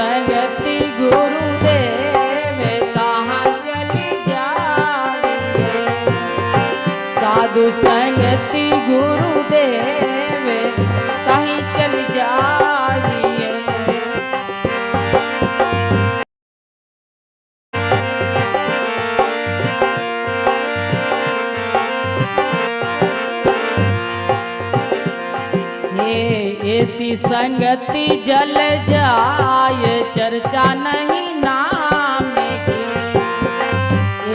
संगति गुरुदेव तहाँ चली जाइए। साधु संगति गुरुदेव कहीं चल जाइए। ऐसी संगति जल जाए चर्चा नहीं नाम की।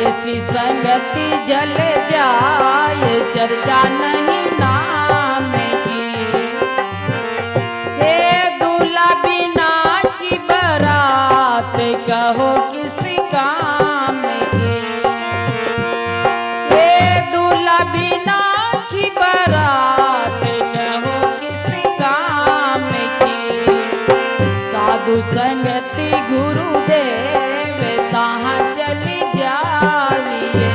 ऐसी संगति जल जाए चर्चा नहीं नाम की। हे दूल्हा बिना की बारात कहो किसी काम की। हे दूल्हा बिना की बारात कहो किसी काम की। साधु संगति गुरुदेव तहाँ चली जाइए।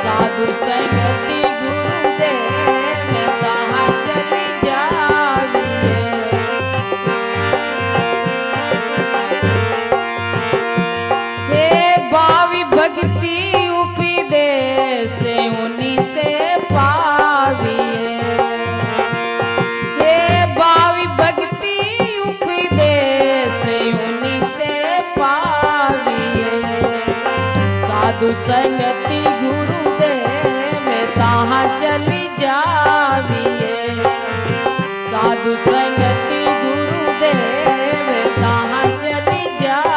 साधु संगति गुरुदेव तहाँ चली जाइए। हे भावी भक्ति उपदेश उन्हीं से पाविए। हे भावी भक्ति उपदेश उन्हीं से पाविए। साधु संगति गुरुदेव तहाँ चली जाइए। साधु संगति गुरुदेव तहाँ चली जाइए।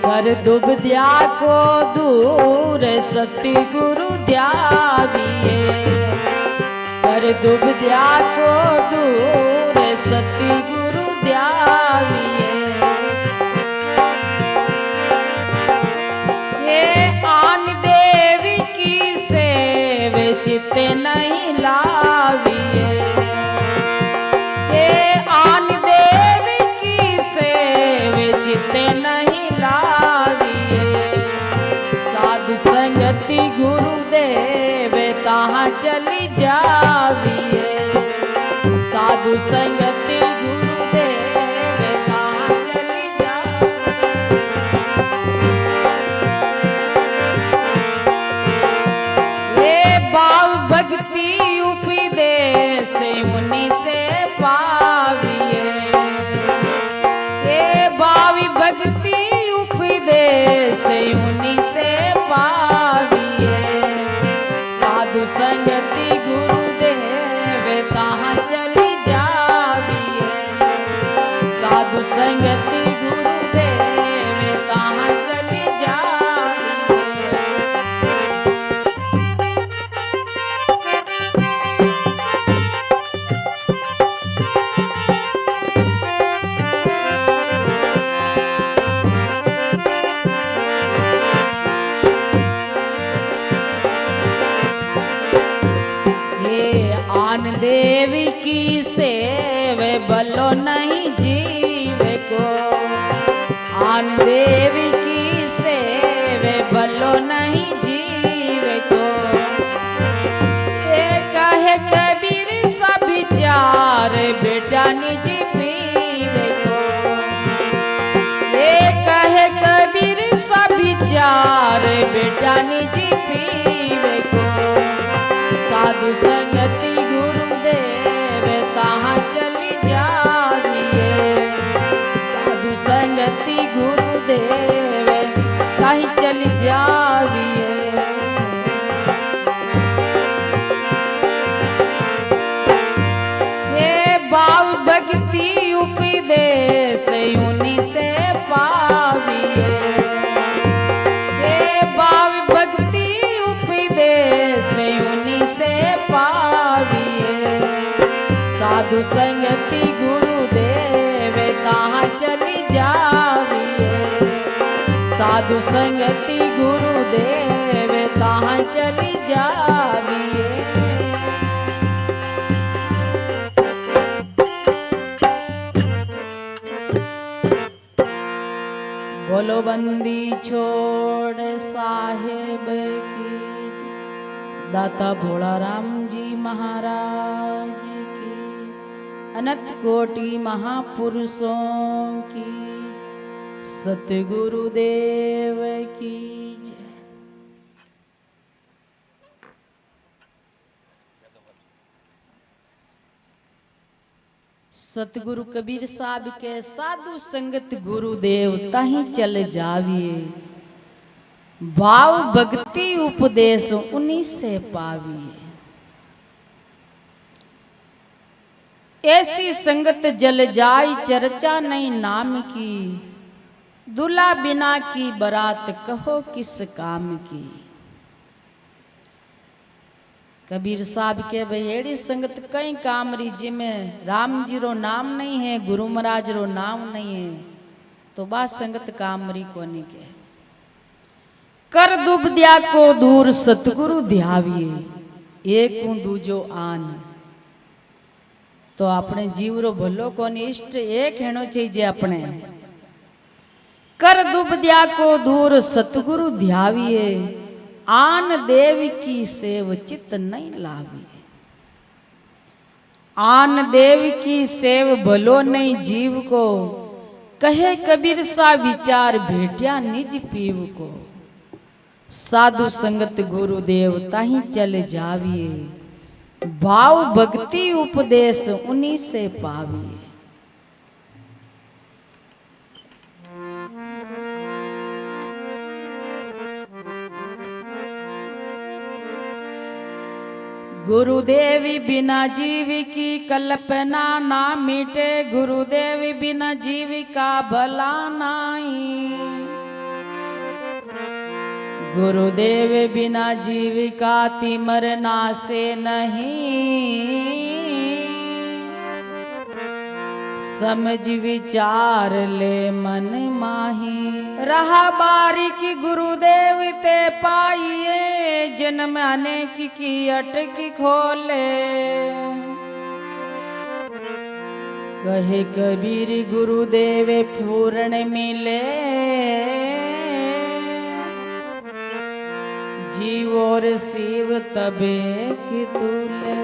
कर दुबद्या को दूर सती गुरु ध्याविए। कर दुबद्या को दूर सती गुरु ध्याविए। ये आन देवी की सेव चित्ते नहीं लाविए। ये आन देवी की सेव चित्ते नहीं साधु संगति गुरुदेव तहाँ चली जाइए। साधु संगति गुरुदेव तहाँ चली जाइए। ये भाव भक्ति उपदेश उन्हीं से पाविए। ये भावी भक्ति उपदेश उन्हीं से पाविए। साधु संगति गुरुदेव तहाँ चली जाइए। साधु संगति गुरुदेव तहाँ चली जाइए। आन देवी की सेव बलो नहीं जीव को। आन देवी की सेव बलो नहीं जीव को। ये कहे कबीर सब विचार बेटा निज पीव को। ये कहे कबीर सब विचार बेटा निज पीव को। साधु संगति गुरुदेव तहाँ चली जाइए। साधु संगति गुरुदेव कहीं चली जाइए। ये भाव भक्ति उपदेश उन्हीं से पाविए। ये भाव भक्ति उपदेश उन्हीं से पाविए। साधु संगति गुरुदेव तहाँ चली जाइए। साधु संगति गुरुदेव तहाँ चली जाइए। बंदी छोड़ साहेब की जय। दाता भोला राम जी महाराज की, अनंत कोटि महापुरुषों की जय। सतगुरुदेव की जय। सतगुरु कबीर साहब के साधु संगत गुरुदेव ताही चल जाविए, भाव भक्ति उपदेश उन्हीं से पाविए। ऐसी संगत जल जाई चर्चा नहीं नाम की, दूल्हा बिना की बारात कहो किस काम की। कबीर साहब के भैड़ी संगत कई काम री जिमें राम जी रो नाम नहीं है, गुरु महाराज रो नाम नहीं है, तो बा संगत काम री कोनी के। कर दुबद्या को दूर सतगुरु ध्याविए, एक दूजो आन। तो अपने जीव रो भलो कोनी इष्ट एक हेनो चाहिए अपने। कर दुबद्या को दूर सतगुरु ध्याविए, आन देव की सेव चित नहीं लाविए। आन देव की सेव भलो नहीं जीव को, कहे कबीर सा विचार भेटिया निज पीव को। साधु संगत गुरुदेव ताही चल जाविए, भाव भक्ति उपदेश उन्हीं से पाविए। गुरुदेव बिना जीव की कल्पना ना मिटे, गुरुदेव बिना जीव का भला नहीं। गुरुदेव बिना जीव का तिमर नासे नहीं। समझ विचार ले मन माही, रहा बारीक गुरुदेव ते पाइए। जन्म अनेक की अटक खोले, कहे कबीर गुरुदेव पूर्ण मिले। जीव और शिव तबे की तुले।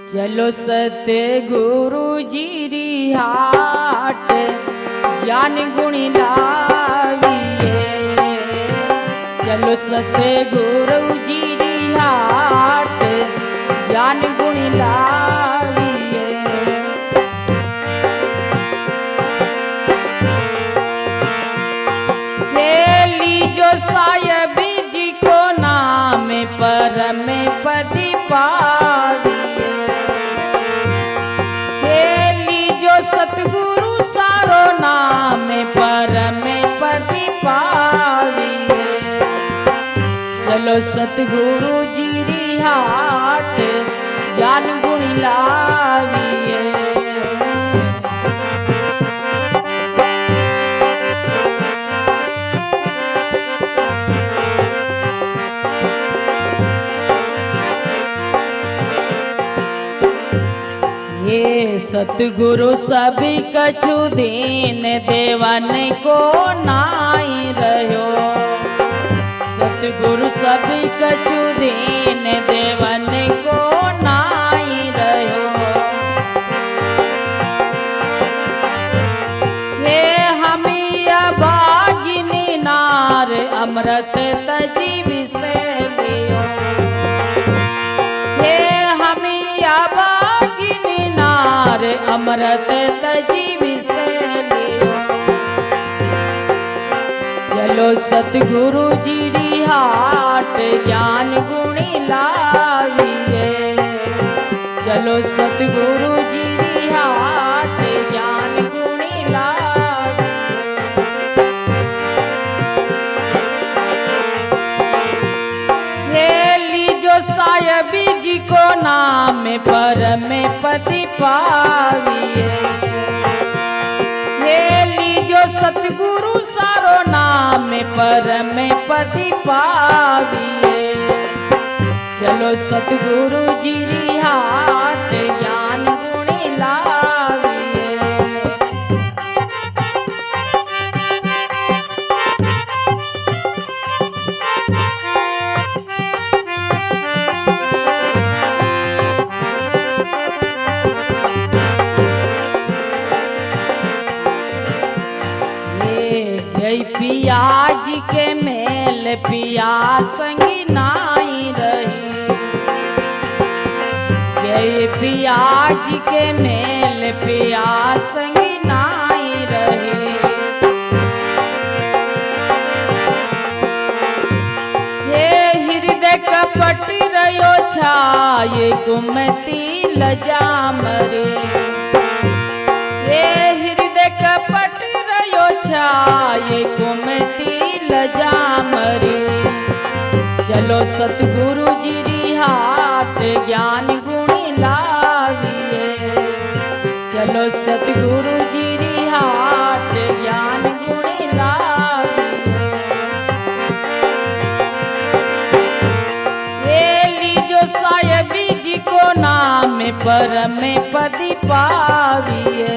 चलो सत्य गुरु जी री हाट, ज्ञान गुणी लाविए। चलो सत्य गुरु जी री हाट, ज्ञान गुणी लाविए। हे लीजो साहेब जी को नाम परम पति पाविए। सतगुरु सारो नाम परम पति पाविए। चलो सतगुरु जी री हाट, ज्ञान गुण लाविए। ये सतगुरु सभी कछु दीन देवन को नाई रहो। सतगुरु सभी कछु दीन देवन को नाई रहो। हे हमिया भागिनी नार, अमृत तजी विसे लियो। हे हमिया अमृत तजी विसे लियो। चलो सतगुरु जी री हाट, ज्ञान गुणी लाविए। चलो सतगुरु जी री हाट, ज्ञान गुणी लाविए। हे लीजो साहेब जी को नाम परम पति पाविए। हे लीजो सतगुरु सारो नाम परम पति पाविए। चलो सतगुरु जी री हाट, ज्ञान गुणी लाविए। पिया जी के मेल पिया संगी नाई रही। ये पिया जी के मेल पिया संगी नाई रही। ये हृदय कपट रयो छाये गुमती लजा मरे। ये हृदय कपट रयो छाये गुमती लजा मरे। चलो सतगुरु जी री हाट ज्ञान गुणी लाविए। चलो सतगुरु जी री हाट ज्ञान गुणी लाविए। ये लीजो सायबी जी को नाम परम पदी पाविए।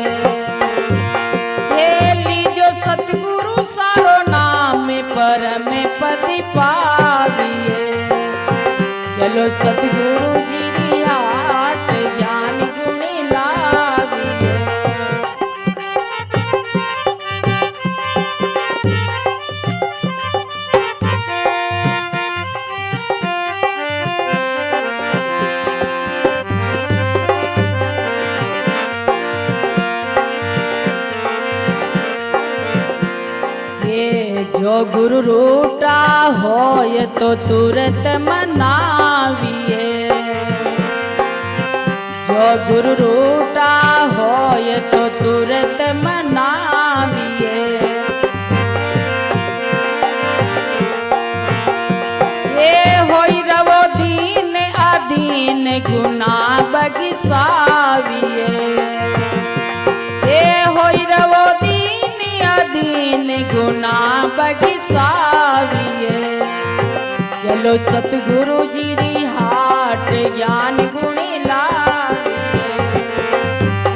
ये लीजो सतगुरु सारो नाम परम पदी पाविए। चलो सतगुरु जी री हाट ज्ञान गुणी लाविए। ये जो गुरु रूठा होय तो तुरंत मनाविए। जो गुरु रूठा होय तो तुरंत मनाविए। ये होई रवो दीन अधीन गुना बगिसाविए। ये होई रवो दीन अधीन गुना बगिसाविए। चलो सतगुरु जी री हाट ज्ञान गुणी लाविए।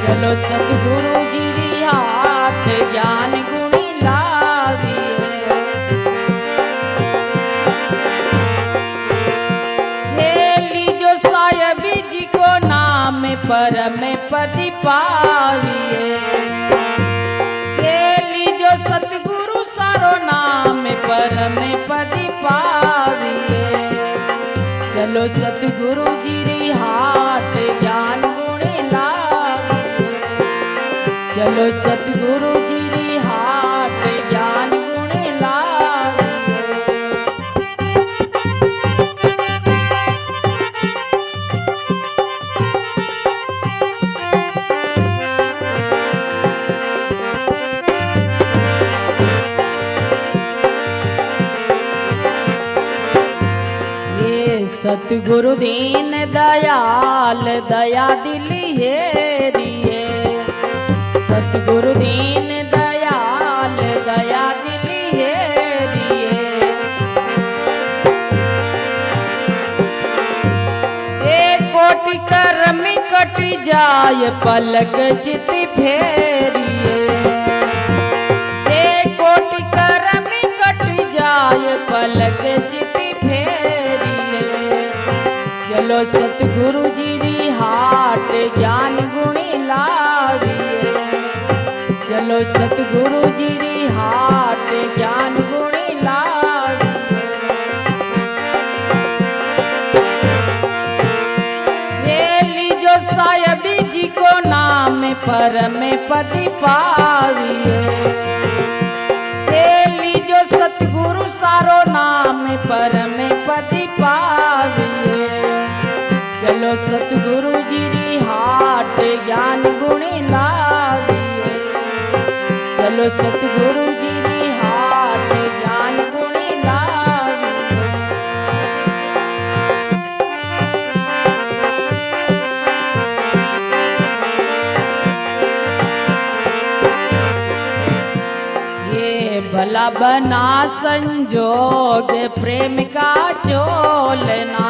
चलो सतगुरु जी री हाट ज्ञान गुणी लाविए। हे लीजो सायबी जी को नाम परम पदी पाविए। हे लीजो सतगुरु सारो नाम परम पदी पाविए। चलो सतगुरु जी री हाट ज्ञान गुणी लाविए। चलो सतगुरु जी री हाट ज्ञान गुणी लाविए। सतगुरु दीन दयाल दया दिली हेरिए। सतगुरु दीन दयाल दया दिली हेरिए। एक कोटि कर्म कट जाय पलक चित फेरिए। एक कोटि कर्म कट जाय पलक चित फेरिए। चलो सतगुरु जी री हाट ज्ञान गुणी लाविए। चलो सतगुरु जी री हाट ज्ञान गुणी लाविए। ये लीजो सायबी जी को नाम परम पदी पाविए। ये लीजो सतगुरु सारो नाम परम पदी पाविए। चलो सतगुरु जी री हाट ज्ञान गुणी लाविए। चलो सतगुरु जी री हाट ज्ञान गुणी लाविए। ये भला बना संजोग प्रेम का चोलना।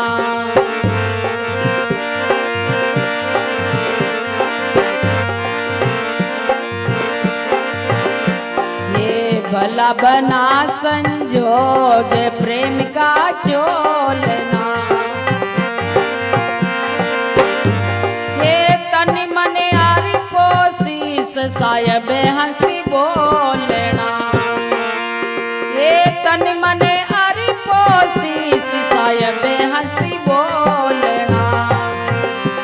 भला बना संजोग प्रेम का चोलना। ये तन मन आरी कोशिश सायब हंसी बोलना। हे तन मने अरि पोसी साहेब हंसी बोलना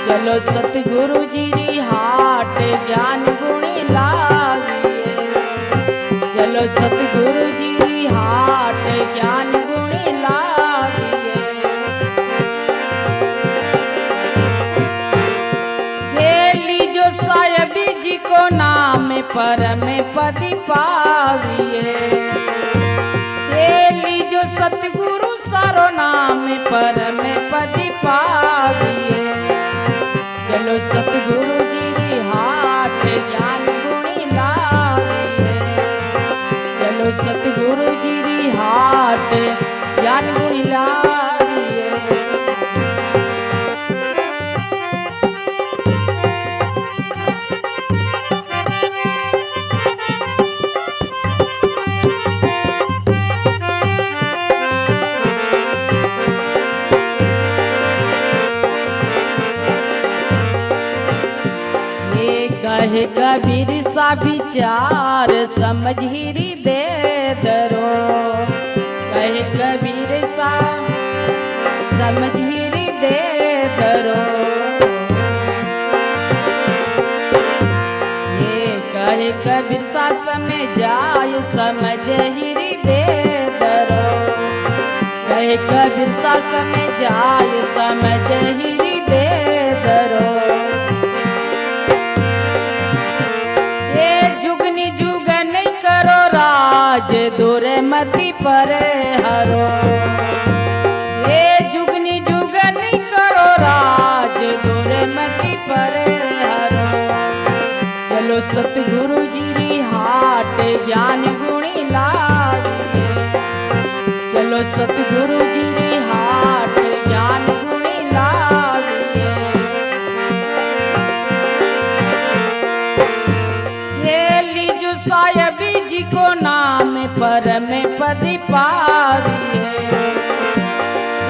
चलो सतगुरु जी री हाट ज्ञान गुण लाविए चलो सतगुरु जी री हाट ज्ञान गुण लाविए हे लीजो साहेब जी को नाम परम पति पाविए लीजो सतगुरु सारो नाम परम पति पाविए चलो सतगुरु जी री हाट ज्ञान गुण लाविए चलो सतगुरु जी री हाट ज्ञान गुण लाविए कहे कबीर सा विचार समझ ही दे दरो कहे कबीर सा समझ ही दे दरो ये कहे कबीर सा समय जाय समझ ही दे दरो कहे कबीर सा समय जाय समझ ही दे दरो राज दूर मति पर हरो ये जुगनी जुगनी करो राज दूर मति पर हरो चलो सतगुरु जी री हाट ज्ञान गुणी लाविए चलो सतगुरु जी री हाट ज्ञान गुणी लाविए ये लीजो साहेब जी को नाम परम पति पाविए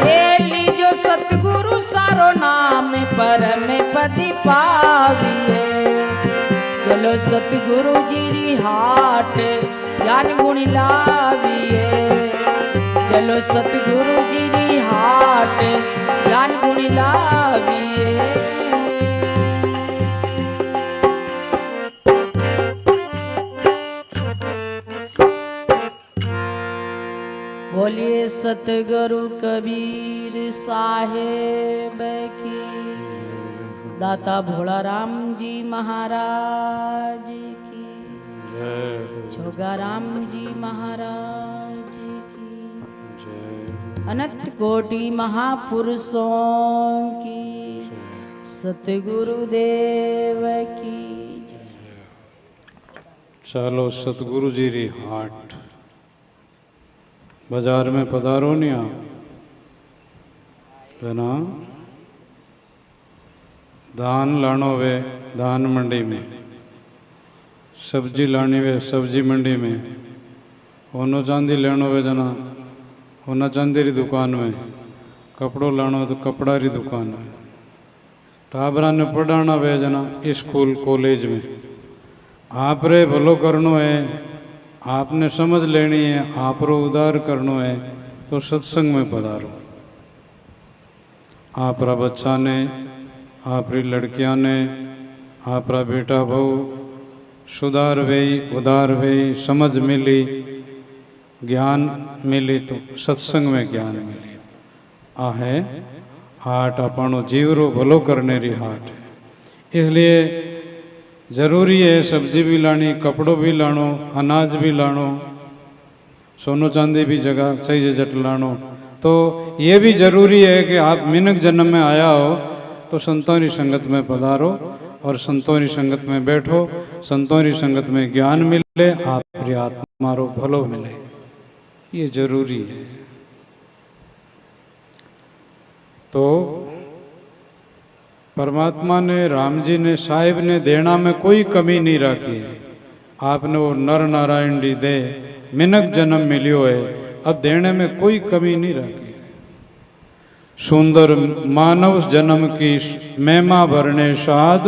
ये लीजो सतगुरु सारो नाम परम पति पाविए चलो सतगुरु जी री हाट ज्ञान गुण लाविए चलो सतगुरु जी री हाट ज्ञान गुण लाविए बोलिए सतगुरु कबीर साहेब की दाता भोला राम जी महाराज की छोगा राम जी महाराज की अनंत कोटि महापुरुषों की सतगुरु देव की चलो सतगुरु जी री हाट बाजार में पधारो नहीं आप है ना धान लानो वे धान मंडी में सब्जी लानी वे सब्जी मंडी में होनो चांदी लेनो वे जना होना चांदी री दुकान में कपड़ो लानो तो कपड़ा री दुकान में टाबरा ने पढ़ाना वे जना स्कूल कॉलेज में आप रे भलो करनो है आपने समझ लेनी है आप रो उदार करनो है तो सत्संग में पधारो आप रा बच्चा ने आप री लड़कियां ने आप रा बेटा बहु सुधार वेई उदार वेई समझ मिली ज्ञान मिली तो सत्संग में ज्ञान मिली आ है हाट अपनो जीवरो भलो करने री हाट है इसलिए जरूरी है सब्जी भी लानी कपड़ों भी लानो अनाज भी लानो सोनो चांदी भी जगह सही जट लानो तो ये भी जरूरी है कि आप मिनक जन्म में आया हो तो संतों की संगत में पधारो और संतों की संगत में बैठो संतों की संगत में ज्ञान मिले आपकी आत्मा रो भलो मिले ये जरूरी है। तो परमात्मा ने राम जी ने साहिब ने देना में कोई कमी नहीं रखी है। आपने वो नर नारायण जी दे मिनक जन्म मिलियो है अब देने में कोई कमी नहीं रखी है। सुंदर मानव जन्म की महिमा भरने साध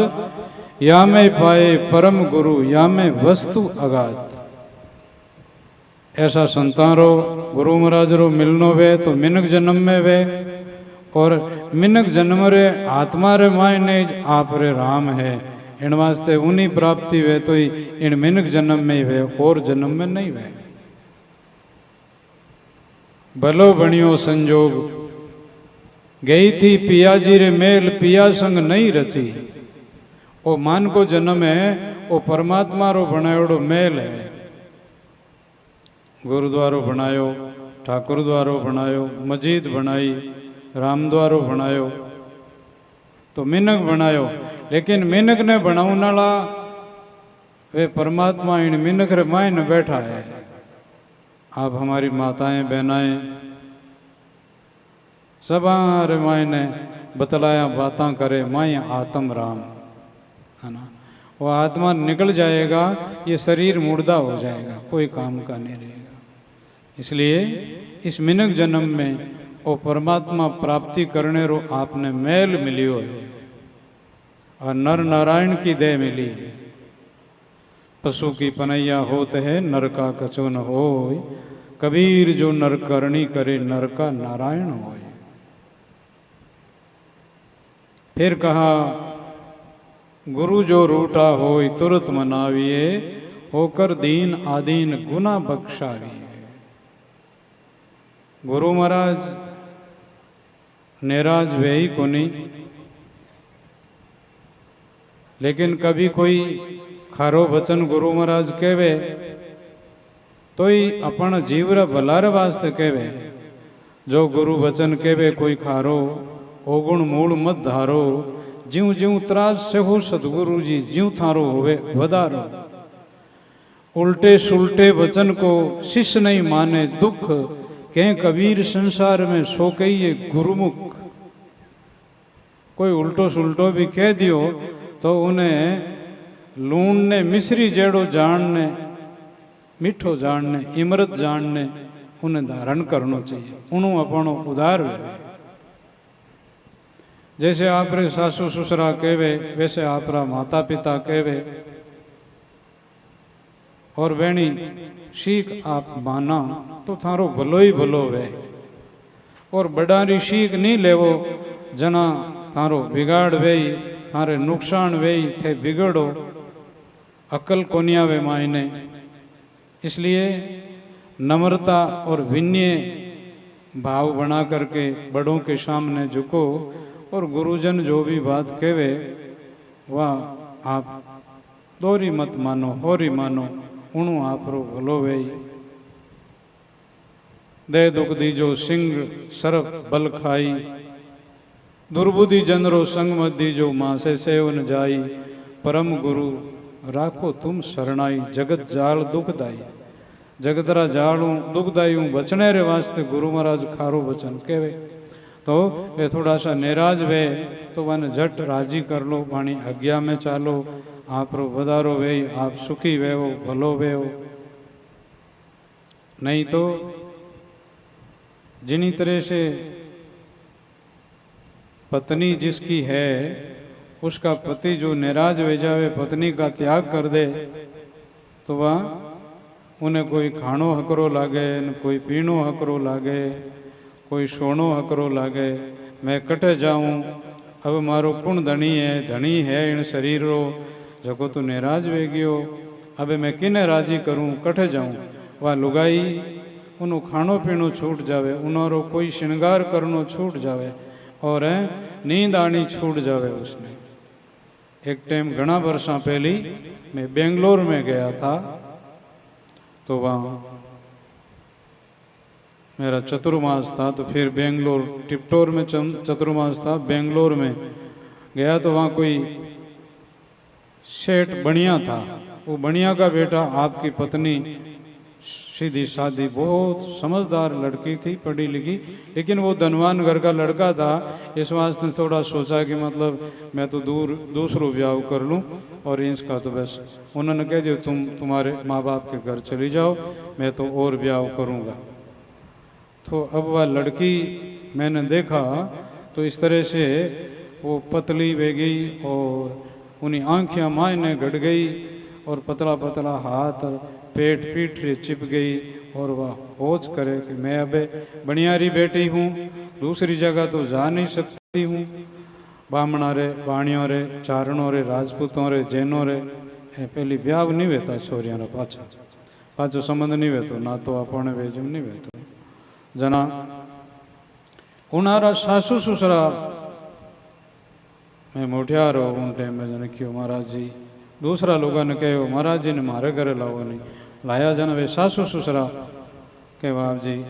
या में पाए परम गुरु या में वस्तु अगाध ऐसा संतारो गुरु महाराज रो मिलनो वे तो मिनक जन्म में वे, और मिनक जन्म रे आत्मा रे मायने आप रे राम है। इन वास्ते उन्हीं प्राप्ति वे तो ही इन मिनक जन्म में ही वे, और जन्म में नहीं वे। भलो बणियो संजोग गई थी पिया जी रे मेल, पिया संग नहीं रची। वो मान को जन्म है, वो परमात्मा रो बनायोड़ो मेल है। गुरुद्वारो बनायो, ठाकुर द्वारो बनायो, मस्जिद बनाई, रामद्वारो बनायो, तो मिनक बनायो। लेकिन मिनक ने बनावनाला वे परमात्मा इन मिनक रे मायने बैठा है। आप हमारी माताएं बहनाएं सब रे मायने बतलाया बातां करे, माया आत्म राम है ना। वो आत्मा निकल जाएगा, ये शरीर मुर्दा हो जाएगा, कोई काम का नहीं रहेगा। इसलिए इस मिनक जन्म में वो परमात्मा प्राप्ति करने रो आपने मेल मिलियो है, और नर नारायण की देह मिली है। पशु की पनैया होत है, नर का कछो न होय। कबीर जो नर करनी करे, नर का नारायण होय। फिर कहा गुरु जो रूठा होय, तुरत मनाविए, होकर दीन आदीन गुना बख्शाविए। गुरु महाराज नेराज वे ही को नहीं, लेकिन कभी कोई खारो वचन गुरु महाराज कहवे तो ही अपन जीवर भलार वास्ते कहवे। जो गुरु वचन कहवे कोई खारो, ओगुण मूल मत धारो, ज्यों ज्यों त्रास से हो सतगुरु जी, ज्यों थारो होवे वधारो। उल्टे सुलटे वचन को शिष्य नहीं माने दुख, कह कबीर संसार में सो कहिए गुरुमुख। कोई उल्टो सुलटो भी कह दियो तो उन्हें लूण ने मिश्री जेड़ो जानने, मीठो जानने, इमरत जानने उन्हें धारण करना चाहिए। उन्हों अपनो उदार वे। जैसे आप रे सासू ससुरा कहवे, वैसे आप रा माता पिता कहवे, और वेणी सीख आप माना तो थारो भलो ही भलो वे। और बड़ारी सीख नहीं लेवो, जना थारो बिगाड़ वे, थारे नुकसान वे थे बिगड़ो, अकल कोनिया वे मायने। इसलिए नम्रता और विनय भाव बना करके बड़ों के सामने झुको, और गुरुजन जो भी बात कहवे वह आप दोरी मत मानो, होरी मानो, उणु आप रो भलो वे। दे दुख दीजो सिंह सरप बल खाई, दुर्बुद्धि जनरो संग मत दीजो, माँ से सेवन जाई। परम गुरु राखो तुम शरणाई, जगत जाल दुखदाई। जगतरा जालू दुखदाई बचने रे वास्ते गुरु महाराज खारो वचन कहवे। तो वे थोड़ा सा निराज वे तो वन झट राजी कर लो, पानी आज्ञा में चालो, आप रो वधारो वे, आप सुखी वे हो, भलो वे हो। नहीं तो जिनी तरह से पत्नी जिसकी है उसका पति जो निराज हो जावे, पत्नी का त्याग कर दे, तो वह उन्हें कोई खाणो हकरो लागे, न कोई पीणो हकरो लागे, कोई सोनो हकरो लागे। मैं कटे जाऊं, अब मारो कुण धनी है इन शरीर रो, जको तू निराज वे गयो, अब मैं किने राजी करूं, कटे जाऊं। वह लुगाई उन्हों खाणो पीणो छूट जावे, उन्होंने कोई श्रृंगार करनो छूट जावे, और नींद आनी छूट जावे उसने। एक टाइम घना वर्षा पहली मैं बेंगलोर में गया था, तो वहाँ मेरा चतुर्मास था, तो फिर बेंगलोर टिप्टोर में चतुर्मास था, बेंगलोर में गया तो वहाँ कोई सेठ बनिया था। वो बनिया का बेटा, आपकी पत्नी सीधी सादी बहुत समझदार लड़की थी, पढ़ी लिखी, लेकिन वो धनवान घर का लड़का था। इस वास्ते थोड़ा सोचा कि मतलब मैं तो दूसरों ब्याह कर लूँ, और इसका तो बस उन्होंने कह दिया तुम्हारे माँ बाप के घर चली जाओ, मैं तो और ब्याह करूँगा। तो अब वह लड़की मैंने देखा तो इस तरह से वो पतली वे गई, और उन्हीं आँखियाँ मायने गड़ गई, और पतला पतला हाथ पेट पीठ रे चिप गई, और वह होच करे कि मैं अब बनियारी बेटी हूँ, दूसरी जगह तो जा नहीं सकती हूँ। बामणा रे, बाणियों रे, चारणों रे, राजपूतों रे, जैनों रे पहली ब्याह नहीं वेता छोरिया रा पाछो संबंध नहीं वेतो, ना तो अपने वेजम नहीं वेतो। जना उनारा सासू ससुरा मैं मोटियार हो उन टाइम में जने क्यों महाराज जी, दूसरा लोगों ने कहो महाराज जी ने मारे घरे लाओ नहीं लाया। जन वे सासू ससुरा के बाप जी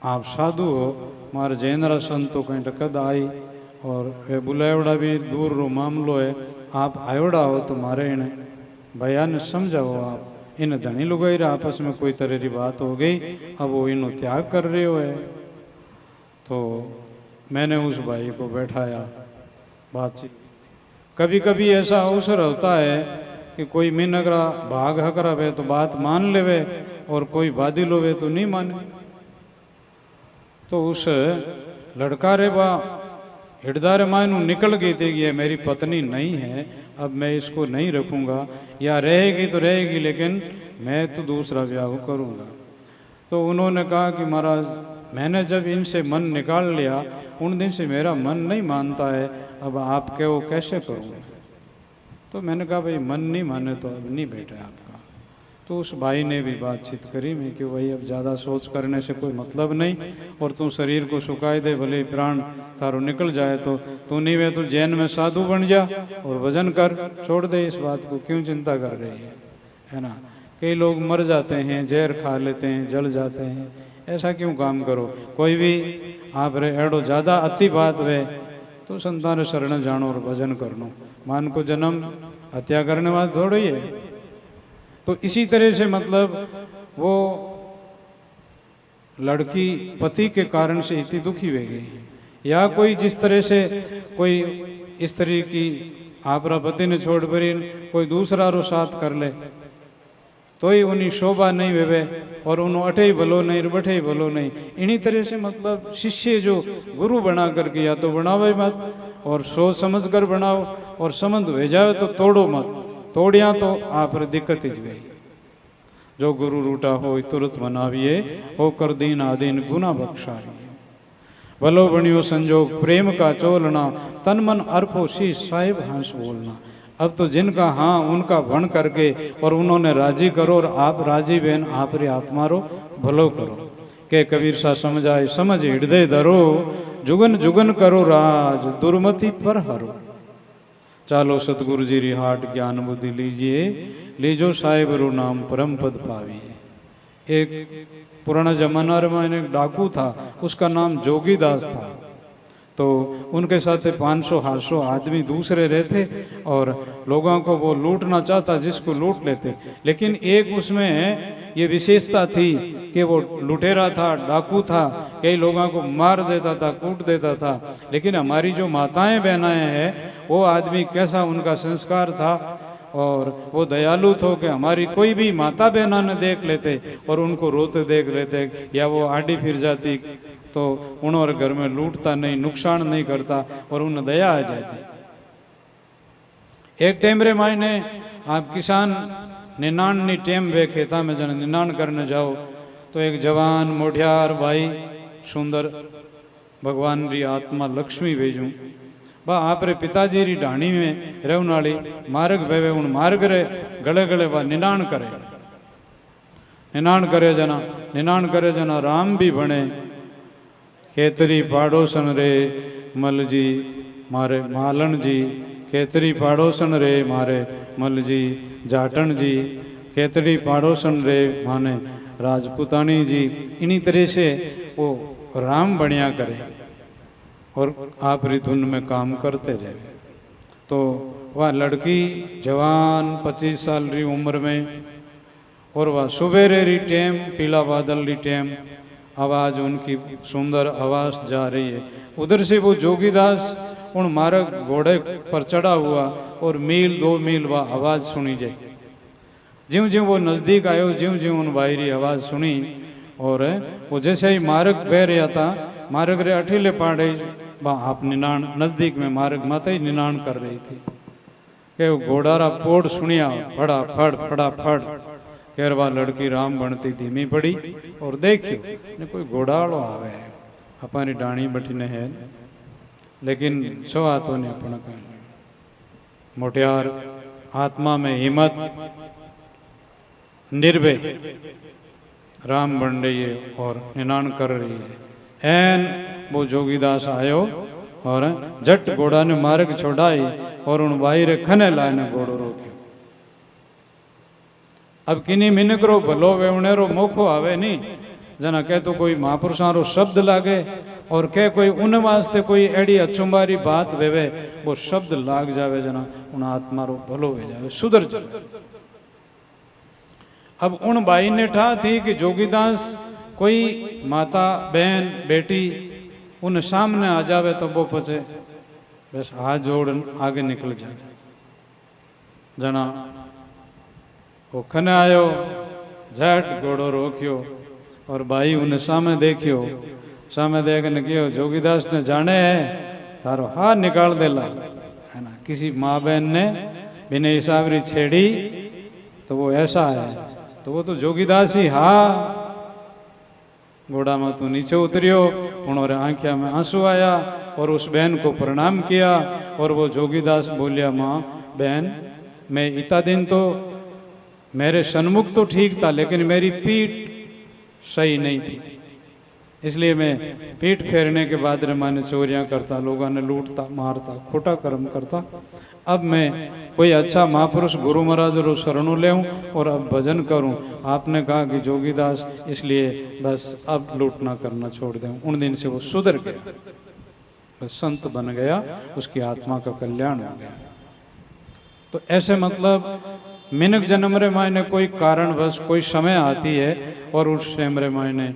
आप साधु हो, मारे जैनरा संत तो कहीं कद आई और वे बुलावड़ा भी दूर रो मामलो है, आप आयोड़ा हो तो मारे इन्हें भैया ने समझाओ। आप इन धनी लुगाई रहा आपस में कोई तरह की बात हो गई, अब वो इन्हों त्याग कर रहे हो है। तो मैंने उस भाई को बैठाया, बातचीत। कभी कभी ऐसा अवसर होता है कि कोई मिनगरा भाग हकरा वे तो बात मान लेवे और कोई बादी लोवे तो नहीं माने। तो उस लड़का रे बा हिड़दारे मायनू निकल गई थी कि ये मेरी पत्नी नहीं है, अब मैं इसको नहीं रखूँगा, या रहेगी तो रहेगी लेकिन मैं तो दूसरा ब्याह करूँगा। तो उन्होंने कहा कि महाराज मैंने जब इनसे मन निकाल लिया उन दिन से मेरा मन नहीं मानता है, अब आप कहो कैसे करूँ। तो मैंने कहा भाई मन नहीं माने तो अब नहीं बैठे आपका। तो उस भाई ने भी बातचीत करी मैं कि भाई अब ज़्यादा सोच करने से कोई मतलब नहीं, और तू शरीर को सुखाई दे, भले प्राण तारो निकल जाए तो तू नहीं वे तो जैन में साधु बन जा और भजन कर, छोड़ दे इस बात को, क्यों चिंता कर रही है ना। कई लोग मर जाते हैं, जहर खा लेते हैं, जल जाते हैं, ऐसा क्यों काम करो। कोई भी आप रे एड़ो ज़्यादा अति बात वे तो संतान शरण जानो और भजन करनो, मान को जन्म हत्या करने वाला थोड़ी है। तो इसी तरह से मतलब वो लड़की पति के कारण से इतनी दुखी हो गई, या कोई जिस तरह से कोई इस तरह की आपरा पति ने छोड़ पर कोई दूसरा रो साथ कर ले तो ही उन्हीं शोभा नहीं वेवे, और उन्हों अठे ही भलो नहीं बठे ही भलो नहीं। इन्हीं तरह से मतलब शिष्य जो गुरु बना करके या तो बनावे मत और सोच समझ कर बनाओ, और संबंध भेजावे तो तोड़ो मत, तोड़िया तो आप दिक्कत ही गई। जो गुरु रूटा हो तुरंत मनाविए, होकर दीन आदीन गुना बख्शाइए। भलो बणियो संजोग प्रेम का चोलना, तन मन अर्पो शीश साहिब हंस बोलना। अब तो जिनका हाँ उनका भण करके और उन्होंने राजी करो, और आप राजी बहन आप रे आत्मा रो भलो करो। के कबीर सा समझाए समझ हृदय धरो, जुगन जुगन करो राज दुर्मति पर हरो। चालो सतगुरु जी री हाट ज्ञान बुद्धि लीजिए, लीजो साहेब रो नाम परम पद पाविए। एक पुराना जमाना में एक डाकू था, उसका नाम जोगीदास था। तो उनके साथ 500-800 आदमी दूसरे रहते और लोगों को वो लूटना चाहता, जिसको लूट लेते। लेकिन एक उसमें ये विशेषता थी कि वो लुटेरा था, डाकू था, कई लोगों को मार देता था, कूट देता था। लेकिन हमारी जो माताएं बहनाएं हैं वो आदमी कैसा उनका संस्कार था, और वो दयालु थे कि हमारी कोई भी माता बहना ने देख लेते और उनको रोते देख लेते, या वो आड़ी फिर जाती तो उन्होंने घर में लूटता नहीं, नुकसान नहीं करता, और उन्हें दया आ जाती। एक टाइम रे मायने आप किसान निनाण टेम वे खेता में जन निनाण करने जाओ तो एक जवान मोढ़ियार भाई सुंदर भगवान री आत्मा लक्ष्मी भेजूं बा आप रे पिताजी री ढाणी में रहने वाली मार्ग भेवे, उन मार्ग रे गले गले बा निनाण करे जना राम भी बने। खेतरी पाड़ोसन रे मल जी मारे मालन जी, खेतरी पाड़ोसन रे मारे मल जी जाटन जी, खेतरी पाड़ोसन रे माने राजपुतानी जी। इन्हीं तरह से वो राम बनिया करे और आप री धुन में काम करते रहे। तो वह लड़की जवान 25 साल री उम्र में, और वह सुबेरे री टेम पीला बादल री टेम आवाज़ उनकी सुंदर आवाज़ जा रही है। उधर से वो जोगीदास उन मार्ग घोड़े पर चढ़ा हुआ और मील 2 मील वह आवाज़ सुनी जाए। ज्यों ज्यों वो नज़दीक आयो, ज्यों ज्यों उन बाहरी आवाज़ सुनी, और वो जैसे ही मार्ग बह रहा था, मार्ग रे अठीले पाड़े आप निनाण नज़दीक में मार्ग माता ही निनाण कर रही थी कि वो घोड़ारा पोड़ सुनिया फड़ा फड़ केरवा लड़की राम बनती धीमी पड़ी और देखियो ने कोई घोड़ाड़ो आवे हमारी डाणी बटीने है लेकिन छो हाथों ने अपना मोटियार आत्मा में हिम्मत निर्भय राम बन रही है और निनान कर रही है। एन वो जोगीदास आयो और जट घोड़ा ने मार्ग छोड़ाई और उन बाई रे खने लाने घोड़ो रोक्यो। अब किनी मिनकरो भलो वेवणेरो मोखो आवे नहीं जना कह तो कोई महापुरुषारो शब्द लागे और कह कोई उन वास्ते कोई एड़ी अचुंबारी बात वेवे वो शब्द लाग जावे जना उन आत्मारो भलो वे जावे सुधर जावे। अब उन बाई ने ठा थी कि जोगीदास कोई माता बहन बेटी उन सामने आ जावे तो वो पचे बस हाथ जोड़ आगे निकल जाए। जना वो खने आयो झट घोड़ो रोक्यो और बाई उन्हें सामने देखियो। सामने देखने कियो जोगीदास ने जाने है थारो हाथ निकाल देला है ना। किसी माँ बहन ने बिना हिसाबरी छेड़ी तो वो ऐसा है तो वो तो जोगीदास ही हा। घोड़ा में तू नीचे उतरियो उन्होंने आंखिया में आंसू आया और उस बहन को प्रणाम किया और वो जोगीदास बोलिया माँ बहन मैं इतना दिन तो मेरे सन्मुख तो ठीक था लेकिन मेरी पीठ सही नहीं थी इसलिए मैं पीठ फेरने के बाद रे मैंने चोरियां करता लोगों ने लूटता मारता खोटा कर्म करता। अब मैं कोई अच्छा महापुरुष गुरु महाराज रो शरणु ले और अब भजन करूं। आपने कहा कि जोगीदास इसलिए बस अब लूटना करना छोड़ दें। उन दिन से वो सुधर गया बस संत बन गया उसकी आत्मा का कल्याण हो गया। तो ऐसे मतलब मिनक जन्म रे मायने कोई कारण बस कोई समय आती है और उस टाइम रे मायने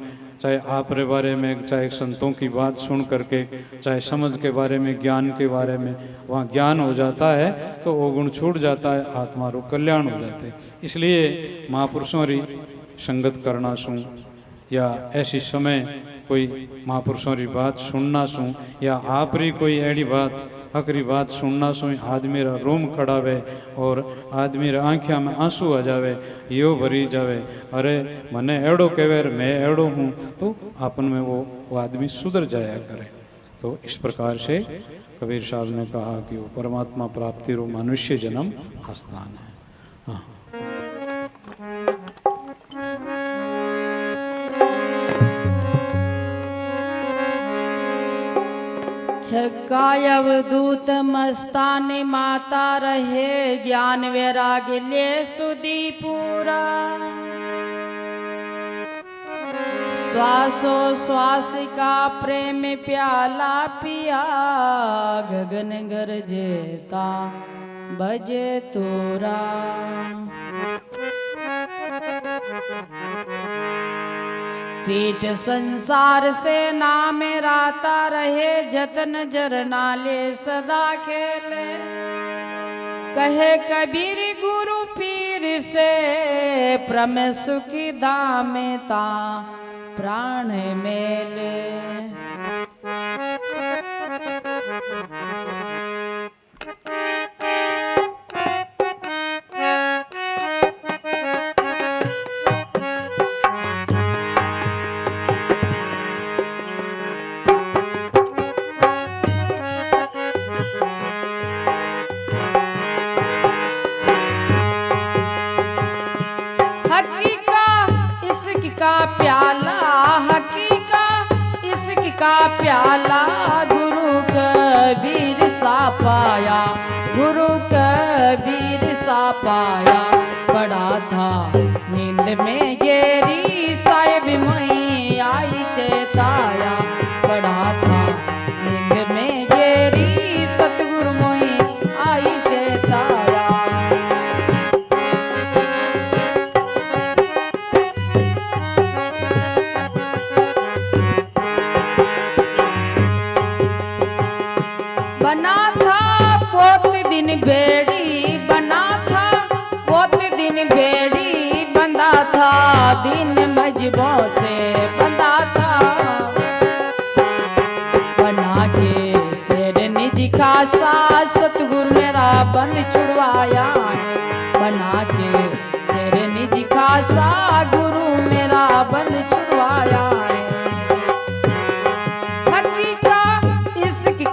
चाहे आप रे बारे में चाहे संतों की बात सुन करके चाहे समझ के बारे में ज्ञान के बारे में वहाँ ज्ञान हो जाता है तो वो गुण छूट जाता है आत्मा रो कल्याण हो जाते हैं। इसलिए महापुरुषों री संगत करना सूँ या ऐसी समय कोई महापुरुषों री बात सुनना सूँ या आप री कोई एड़ी बात हकरी बात सुनना सुई आदमी रा रोम खड़ावे और आदमी रा आंखिया में आंसू आ जावे यो भरी जावे अरे मने एड़ो कहेर मैं एड़ो हूँ तो अपन में वो आदमी सुधर जाया करे। तो इस प्रकार से कबीर साहब ने कहा कि वो परमात्मा प्राप्ति रो मनुष्य जन्म आस्थान है। हाँ छक्काय अवधूत मस्ताने माता रहे ज्ञान वैराग्य ले सुधी पूरा श्वासो श्वास का प्रेम प्याला पिया गगन गरजेता बजे तोरा पीठ संसार से नाम राता रहे जतन जरना ले सदा खेले कहे कबीर गुरु पीर से प्रम सुखी दामे ता प्राण मेले। का प्याला गुरु कबीर सा पाया गुरु कबीर सा पाया पड़ा था नींद में गेरी साहिब मई आई चेताया पड़ा था नींद में गेरी सतगुरु मई आई चेताया। बेड़ी बना था बहुत दिन बेड़ी बंधा था दिन मजबों से बंधा था बना के शेर निज खासा सतगुरु मेरा बंद छुड़वाया है बना के शेर निज खासा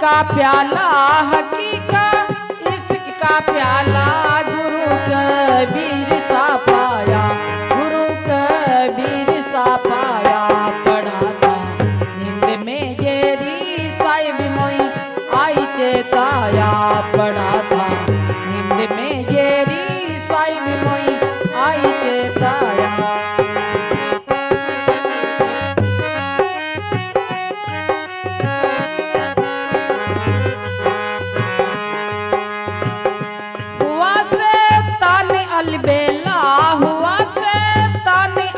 का प्याला हकीका इश्क का प्याला गुरु कबीर सा पाया, गुरु कबीर सा पाया। पढ़ा था नींद में गेरी साहिब मोई आई चेताया, पढ़ा था नींद में गेरी साहिब मोई आई चेताया।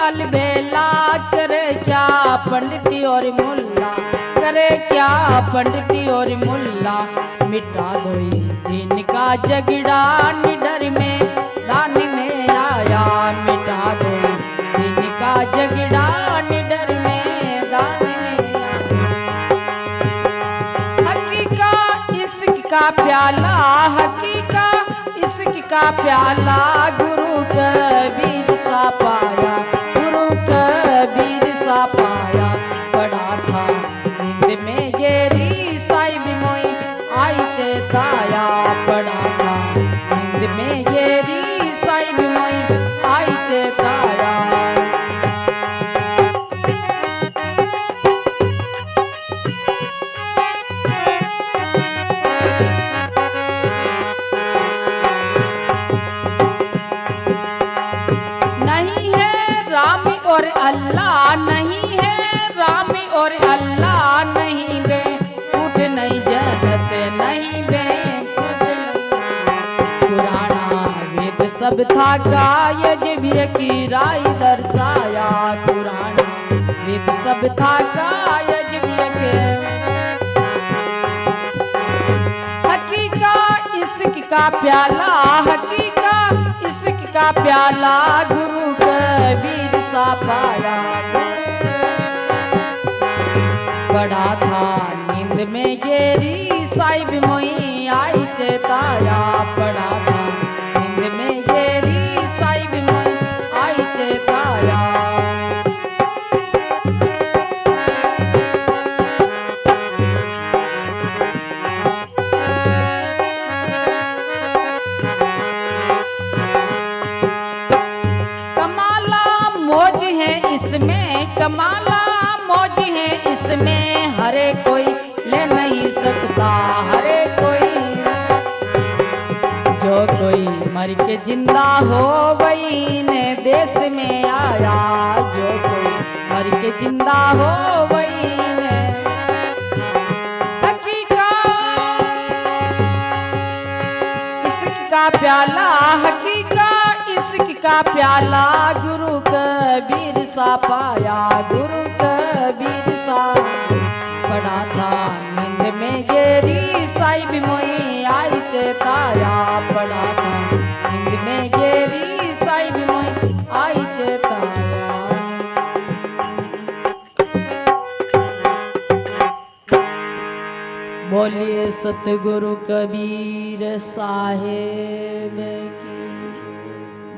अलबेला करे क्या पंडिती और मुल्ला, करे क्या पंडिती और मुल्ला। मिटा दोई दिन का झगड़ा निडर में दान में आया, मिटा दोई दिन का झगड़ा निडर में दान में आया। हकीका इश्क का प्याला हकीका इश्क का प्याला गुरु कबीर सा पाया, कबीर सा पाया। पढ़ा था नींद में गेरी साहिब मोई आई चेताया, पढ़ा था नींद में गेरी साहिब मोई आई चेताया। और अल्लाह नहीं है राम और अल्लाह नहीं बे उठ नहीं जगत नहीं बे पुराना वेद सब था गायज भी की राय दर्शाया, पुराना वेद सब था गायज भी के। हकीका इश्क का प्याला हकीका इश्क का प्याला गुरु कबीर सा पाया। पढ़ा था नींद में गेरी साहिब मोई आई चेताया, पढ़ा था नींद में गेरी साहिब मोई आई चेताया। कमाला मौज है इसमें हरे कोई ले नहीं सकता, हरे कोई जो कोई मर के जिंदा हो वही ने देश में आया, जो कोई मर के जिंदा हो वही ने। हकीका इश्क का प्याला हकीका इश्क का प्याला गुरु कबीर सा पाया, गुरु कबीर सा। पढ़ा था नींद में गेरी साहिब मोई आई चेताया, पढ़ा था नींद में गेरी साहिब मोई आई चेताया। बोलिए सतगुरु कबीर साहेब की,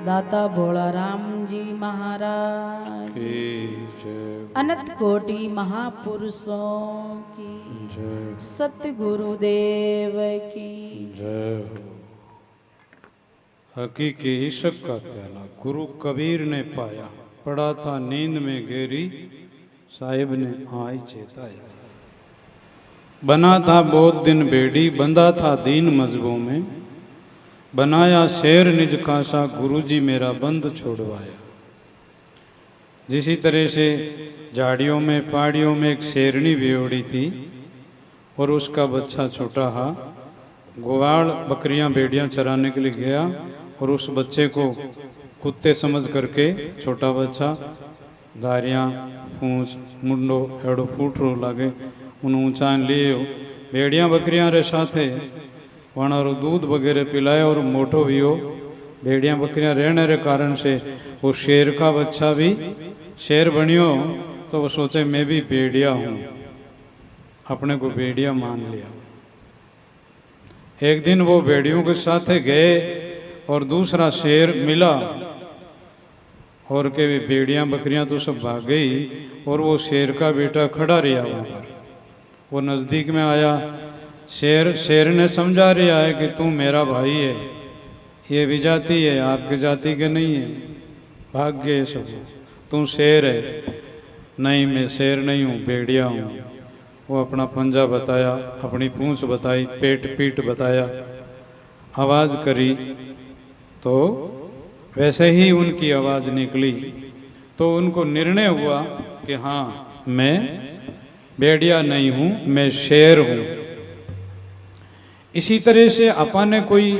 दाता भोला राम जी महाराज की, अनंत कोटि महापुरुषों की, सतगुरुदेव की जय। हकीकी इश्क का प्याला गुरु कबीर ने पाया, पड़ा था नींद में गेरी साहिब ने आई चेताया। बना था बहुत दिन बेड़ी बंधा था दीन मजबों में, बनाया शेर निज खासा गुरुजी मेरा बंद छोड़वाया। जिसी तरह से झाड़ियों में पहाड़ियों में एक शेरनी बेवड़ी थी और उसका बच्चा छोटा हा, ग्वाल बकरियां भेड़ियां चराने के लिए गया और उस बच्चे को कुत्ते समझ करके छोटा बच्चा धारियां पूंछ मुंडो एड़ो फूटरो लागे उन ऊंचान लिए भेड़ियां बकरियां रे साथे वनारो दूध वगैरह पिलाया और मोटो भी हो। भेड़ियां बकरियां रहने के कारण से वो शेर का बच्चा भी शेर बनियो, तो वो सोचे मैं भी भेड़िया हूँ, अपने को भेड़िया मान लिया। एक दिन वो भेड़ियों के साथ गए और दूसरा शेर मिला और के भेड़ियां बकरियां तो सब भाग गई और वो शेर का बेटा खड़ा रहा वहाँ पर। वो नज़दीक में आया शेर ने समझा रहा है कि तू मेरा भाई है, ये विजाति है, आपके जाति के नहीं है, भाग गए सब। तू शेर है, नहीं मैं शेर नहीं हूँ, भेड़िया हूँ। वो अपना पंजा बताया, अपनी पूंछ बताई, पेट पीठ बताया, आवाज़ करी, तो वैसे ही उनकी आवाज़ निकली। तो उनको निर्णय हुआ कि हाँ मैं भेड़िया नहीं हूँ, मैं शेर हूँ। इसी तरह से अपन ने कोई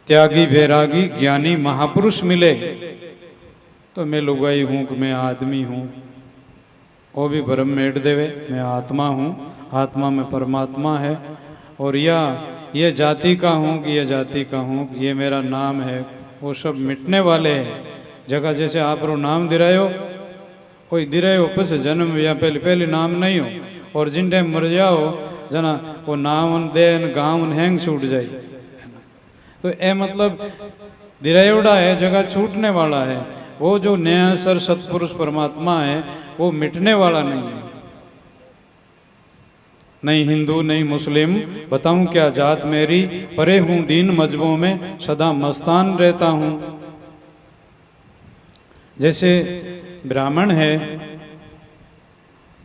त्यागी, वैरागी, ज्ञानी महापुरुष मिले तो मैं लुगाई हूँ कि मैं आदमी हूँ, वो भी भ्रम मेट देवे, मैं आत्मा हूँ, आत्मा में परमात्मा है, और या ये जाति का हूँ कि ये जाति का हूँ, ये मेरा नाम है, वो सब मिटने वाले हैं। जगह जैसे आप रो नाम दिरायो, कोई दिरायो पस जन्म या पहले नाम नहीं हो, और जिन टाइम मर जाओ जना वो नाम देन गाँव हैंग छूट जाए। तो ए मतलब दिरायोड़ा है, जगह छूटने वाला है। वो जो न्याय सर सतपुरुष परमात्मा है वो मिटने वाला नहीं है। नहीं हिंदू नहीं मुस्लिम, बताऊं क्या जात मेरी, परे हूं दीन मजबों में सदा मस्तान रहता हूं। जैसे ब्राह्मण है,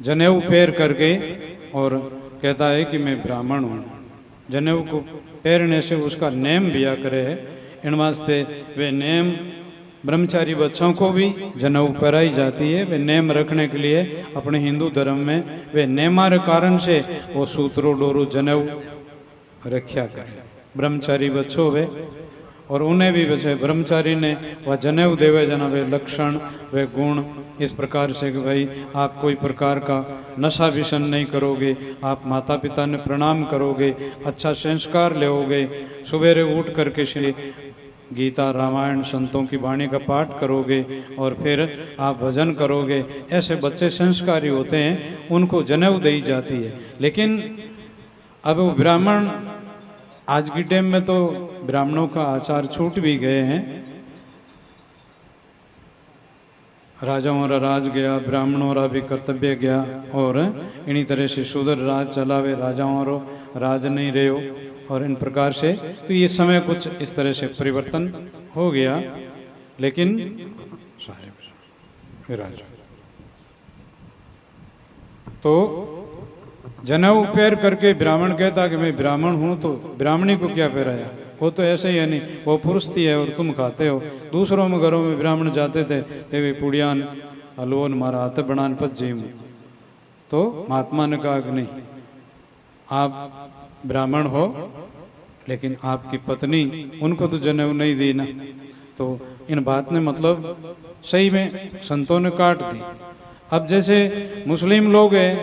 जनेऊ पैर करके और कहता है कि मैं ब्राह्मण हूं, जनेऊ को पैरने से उसका नेम बिया करे है। इन वास्ते वे नेम ब्रह्मचारी बच्चों को भी जनेऊ पहराई जाती है। वे नेम रखने के लिए अपने हिंदू धर्म में वे नेमार कारण से वो सूत्रो डोरू जनेऊ रक्षा करें ब्रह्मचारी बच्चों वे, और उन्हें भी बचे ब्रह्मचारी ने वह जनेऊ देवे जना वे लक्षण वे गुण इस प्रकार से कि भाई आप कोई प्रकार का नशा विसन नहीं करोगे, आप माता पिता ने प्रणाम करोगे, अच्छा संस्कार लेोगे, सवेरे उठ करके श्री गीता रामायण संतों की वाणी का पाठ करोगे और फिर आप भजन करोगे। ऐसे बच्चे संस्कारी होते हैं, उनको जनेऊ दी जाती है। लेकिन अब वो ब्राह्मण आज की टाइम में तो ब्राह्मणों का आचार छूट भी गए हैं। राजाओं रा राज गया, ब्राह्मणों रा भी कर्तव्य गया, और इन्हीं तरह से शूद्र राज चलावे, राजाओं रो राज नहीं रहे हो, और इन प्रकार से तो ये समय कुछ इस तरह से परिवर्तन हो गया। लेकिन तो जनेऊ पैर करके ब्राह्मण कहता कि मैं ब्राह्मण हूँ, तो ब्राह्मणी को क्या पहराया, वो तो ऐसे ही है नहीं, वो पुरुष थी है और तुम खाते हो। दूसरों में घरों में ब्राह्मण जाते थे, वे पुड़ियान हलवोन मारा हाथ बनान पच जी। तो महात्मा ने कहा कि नहीं, आप ब्राह्मण हो लेकिन आपकी पत्नी, उनको तो जनेऊ नहीं दी ना। तो इन बात ने मतलब सही में संतों ने काट दी। अब जैसे मुस्लिम लोग हैं,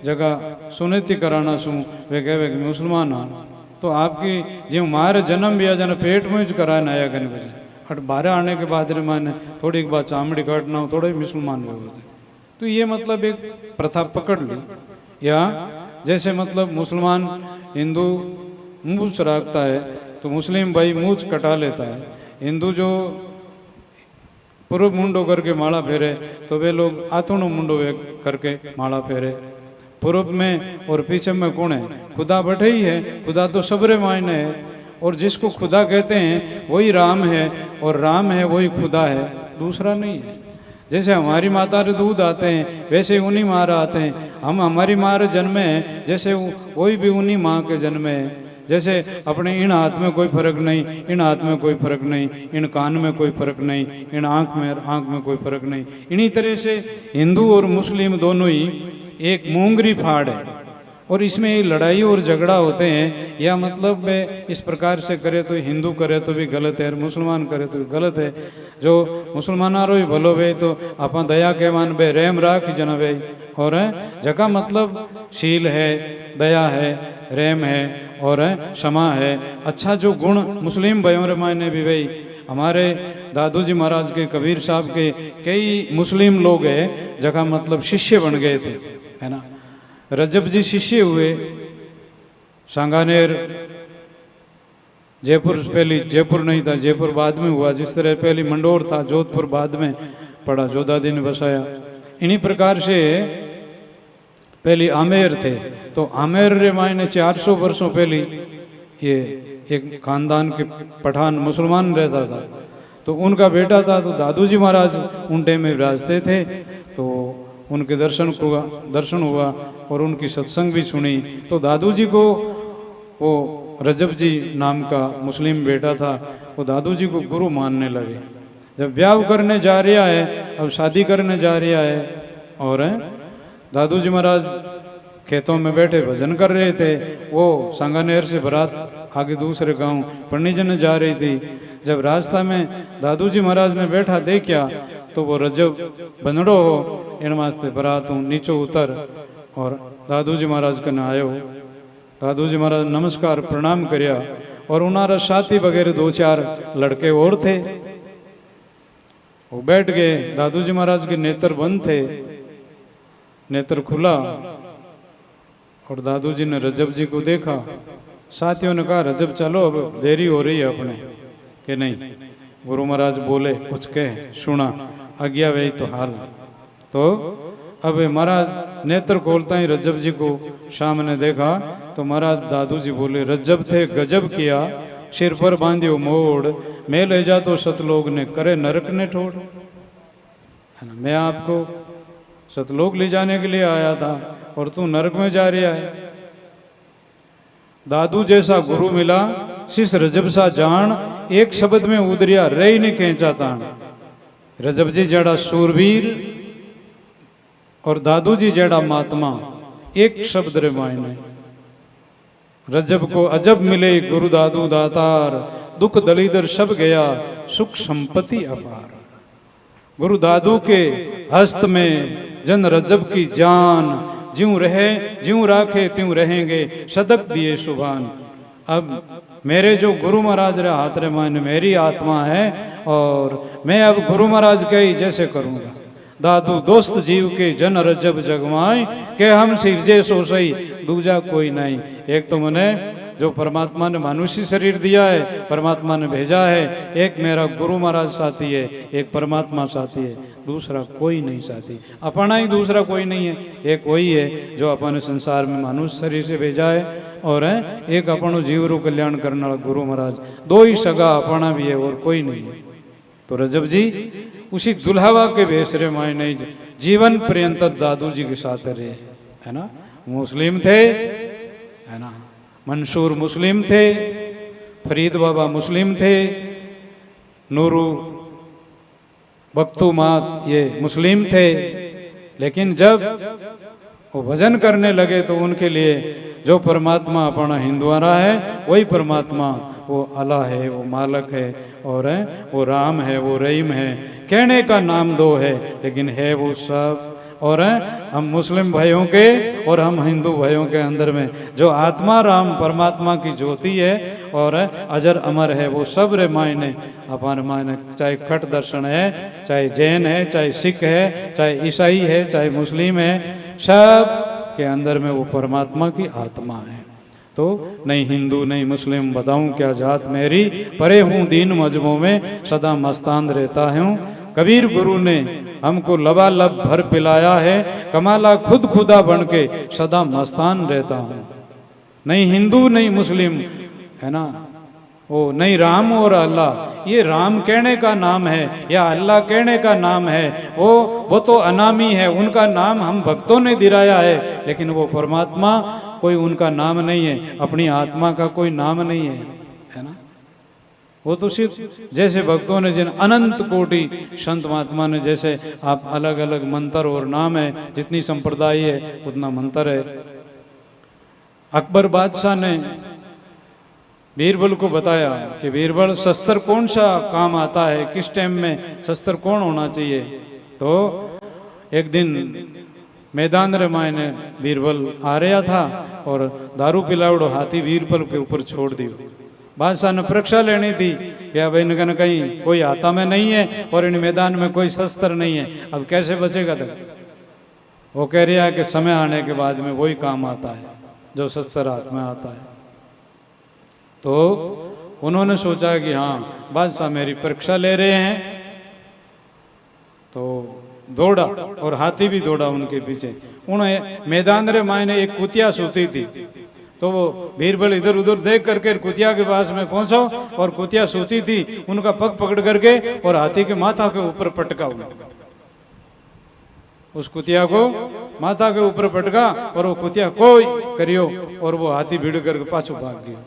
जगह सुनती कराना सू वे कहे कि मुसलमान हाँ, तो आपकी जो मारे जन्म भी जना पेट में ज कराना आया करने बजे हट बारह आने के बाद रे मैंने थोड़ी एक बार चामड़ी काटना हो, थोड़े मुसलमान हो गए। तो ये मतलब एक प्रथा पकड़ ली। या जैसे मतलब मुसलमान हिंदू मूछ रखता है तो मुस्लिम भाई मूछ कटा लेता है। हिंदू जो पूर्व मुंडो करके माला फेरे तो वे लोग आथुणो मुंडो करके माला फेरे। पूर्व में और पीछे में कौन है? खुदा बैठे ही है। खुदा तो सबरे मायने है, और जिसको खुदा कहते हैं वही राम है, और राम है वही खुदा है, दूसरा नहीं है। जैसे हमारी माता रे दूध आते हैं वैसे उन्हीं माँ आते हैं। हम हमारी माँ रे जन्मे हैं, जैसे वही भी उन्हीं माँ के जन्मे हैं। जैसे अपने इन हाथ में कोई फर्क नहीं, इन हाथ में कोई फर्क नहीं, इन कान में कोई फर्क नहीं, इन आँख में कोई फर्क नहीं। इन्हीं तरह से हिंदू और मुस्लिम दोनों ही एक मूंगरी फाड़ है, और इसमें ये लड़ाई और झगड़ा होते हैं। या मतलब इस प्रकार से करे तो हिंदू करे तो भी गलत है, और मुसलमान करे तो भी गलत है। जो मुसलमानारो ही भलो वे तो आप दया के मान बे रहम राख जना वे, और जगह मतलब शील है, दया है, रहम है और क्षमा है। अच्छा जो गुण मुस्लिम भाइयों रे मायने भी भाई हमारे दादू जी महाराज के, कबीर साहब के कई मुस्लिम लोग हैं जगह मतलब शिष्य बन गए थे, है ना। रजब जी शिष्य हुए, सांगानेर जयपुर, पहली जयपुर नहीं था, जयपुर बाद में हुआ। जिस तरह पहली मंडोर था, जोधपुर बाद में पड़ा, जोधादी ने बसाया। इन्हीं प्रकार से पहले आमेर थे, तो आमेर रे मायने 400 वर्षों पहले ये एक खानदान के पठान मुसलमान रहता था, तो उनका बेटा था, तो दादू जी महाराज उनटे में विराजते थे। तो उनके दर्शन हुआ और उनकी सत्संग भी सुनी। तो दादू जी को वो रजब जी नाम का मुस्लिम बेटा था, वो दादू जी को गुरु मानने लगे। जब ब्याह करने जा रहा है, अब शादी करने जा रहा है, और दादू जी महाराज खेतों में बैठे भजन कर रहे थे। वो सांगानेर से बारात आगे दूसरे गांव पणीजन जा रही थी। जब रास्ता में दादू जी महाराज ने बैठा देखा, तो वो रजब बनड़ो हो इन वास्ते बारात हूँ नीचो उतर और दादू जी महाराज कने आयो। दादू जी महाराज नमस्कार प्रणाम करया, और उनारा साथी वगैरह 2-4 लड़के और थे, वो बैठ गए। दादू जी महाराज के नेत्र बंद थे, नेत्र खुला, और दादू जी ने रजब जी को देखा। साथियों ने कहा, रजब चलो, अब देरी हो रही है अपने। कि नहीं, गुरु महाराज बोले, कुछ कहे, सुना, आज्ञा वही तो हाल। तो अब महाराज नेत्र खोलता ही रजब जी को सामने देखा, तो महाराज दादू जी बोले, रजब थे गजब किया, सिर पर बांधियो मोड़, मैं ले जा तो सतलोग ने करे नरक ने ठोड़। है ना, मैं आपको सतलोक ले जाने के लिए आया था और तू नरक में जा रहा है। दादू जैसा गुरु मिला, शिष रजब सा जान, एक शब्द में उदरिया रही नहीं खेचा तान। रजब जी जड़ा सूरवीर और दादू जी जड़ा महात्मा, एक शब्द रे मायने। रजब को अजब मिले गुरु दादू दातार, दुख दलीदर सब गया, सुख संपत्ति अपार। गुरु दादू के हस्त में जन रजब की जान, ज्यों रहे ज्यों राखे त्यों रहेंगे, सदक दिए सुभान। अब मेरे जो गुरु महाराज रे हाथ रे मायने मेरी आत्मा है, और मैं अब गुरु महाराज के ही जैसे करूंगा। दादू दोस्त जीव के जन रजब जगमाई, के हम सिरजे सो सही दूजा कोई नहीं। एक तो मैंने जो परमात्मा ने मनुष्य शरीर दिया है, परमात्मा ने भेजा है, एक मेरा गुरु महाराज साथी है, एक परमात्मा साथी है, दूसरा कोई नहीं साथी। अपना ही दूसरा कोई नहीं है, एक वही है जो अपने संसार में मनुष्य शरीर से भेजा है, और एक अपनो जीव रू कल्याण करने वाला गुरु महाराज। दो ही सगा अपना भी है और कोई नहीं है। तो रजब जी उसी दुल्हावा के बेसरे मायने जीवन पर्यंत दादू जी के साथ रहे, है ना। मुस्लिम थे, है ना, मंसूर मुस्लिम थे, फरीद बाबा मुस्लिम थे, नूरू बख्तू मात ये मुस्लिम थे। लेकिन जब वो भजन करने लगे तो उनके लिए जो परमात्मा अपना हिंदुआरा है, वही परमात्मा वो अल्लाह है, वो मालक है, और वो राम है, वो रहीम है। कहने का नाम दो है, लेकिन है वो सब। और हम मुस्लिम भाइयों के और हम हिंदू भाइयों के अंदर में जो आत्मा राम परमात्मा की ज्योति है और अजर अमर है, वो सब रे मायने अपन मायने, चाहे खट दर्शन है, चाहे जैन है, चाहे सिख है, चाहे ईसाई है, चाहे मुस्लिम है, सब के अंदर में वो परमात्मा की आत्मा है। तो नहीं हिंदू नहीं मुस्लिम बताऊं क्या जात मेरी, परे हूँ दीन मजमों में सदा मस्तान रहता हूँ। कबीर गुरु ने हमको लबालब भर पिलाया है, कमाला खुद खुदा बन के सदा मस्तान रहता हूँ। नहीं हिंदू नहीं मुस्लिम, है ना, वो नहीं राम और अल्लाह। ये राम कहने का नाम है या अल्लाह कहने का नाम है, वो तो अनामी है, उनका नाम हम भक्तों ने दिलाया है, लेकिन वो परमात्मा कोई उनका नाम नहीं है, अपनी आत्मा का कोई नाम नहीं है, है ना। वो तो सिर्फ जैसे भक्तों ने जिन अनंत कोटि संत महात्मा ने जैसे आप अलग अलग मंत्र और नाम है, जितनी संप्रदाय है उतना मंत्र है। अकबर बादशाह ने बीरबल को बताया कि बीरबल शस्त्र कौन सा काम आता है, किस टाइम में शस्त्र कौन होना चाहिए। तो एक दिन मैदान रे मायने बीरबल आ रहा था और दारू पिलावड़ो हाथी बीरबल के ऊपर छोड़ दियो। बादशाह ने परीक्षा लेनी थी कि अब इनका कहीं कोई हाथा में नहीं है और इन मैदान में कोई शस्त्र नहीं है, अब कैसे बचेगा तक। वो कह रहा है कि समय आने के बाद में वही काम आता है जो शस्त्र हाथ में आता है। तो उन्होंने सोचा कि हाँ बादशाह मेरी परीक्षा ले रहे हैं, तो दौड़ा और हाथी भी दौड़ा उनके पीछे। उन्हें मैदान रे मायने एक कुतिया सोती थी, तो वो बीरबल इधर उधर देख करके कुतिया के पास में पहुंचो और कुतिया सोती थी, उनका पग पकड़ करके और हाथी के माथा के ऊपर पटका। उस कुतिया को माथा के ऊपर पटका और वो कुतिया कोई करियो और वो हाथी भीड़ करके पाछो भाग गयो।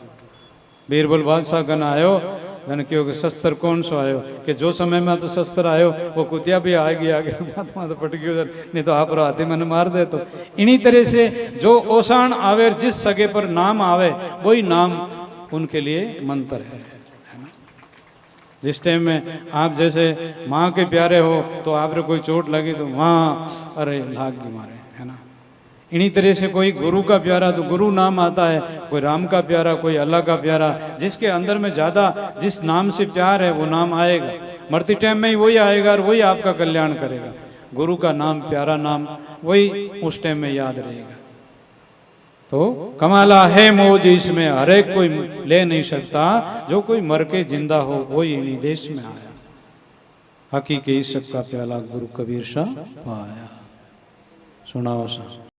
बीरबल बादशाह कन आयो, धन क्यों कि शस्त्र कौन सो आयो, कि जो समय में तो शस्त्र आयो वो कुतिया भी आएगी आगे माथा तो पट गयो, नहीं तो आप हाथी मैंने मार दे। तो इन्हीं तरह से जो ओसाण आवे, जिस सगे पर नाम आवे, वही नाम उनके लिए मंत्र है ना। जिस टाइम में आप जैसे माँ के प्यारे हो तो आप रे कोई चोट लगी तो माँ अरे लाग गई मारे, है ना। इन्हीं तरह से कोई गुरु का प्यारा तो गुरु नाम आता है, कोई राम का प्यारा, कोई अल्लाह का प्यारा। जिसके अंदर में ज़्यादा जिस नाम से प्यार है वो नाम आएगा, मरती टाइम में ही वही आएगा और वही आपका कल्याण करेगा। गुरु का नाम, प्यारा नाम, वही उस टाइम में याद रहेगा। तो कमाला है मौज इसमें, हर एक कोई ले नहीं सकता, जो कोई मर के जिंदा हो वही इन्हीं देश में आया। हकीकी इश्क का प्याला गुरु कबीर शाह पाया। सुनाओ सा।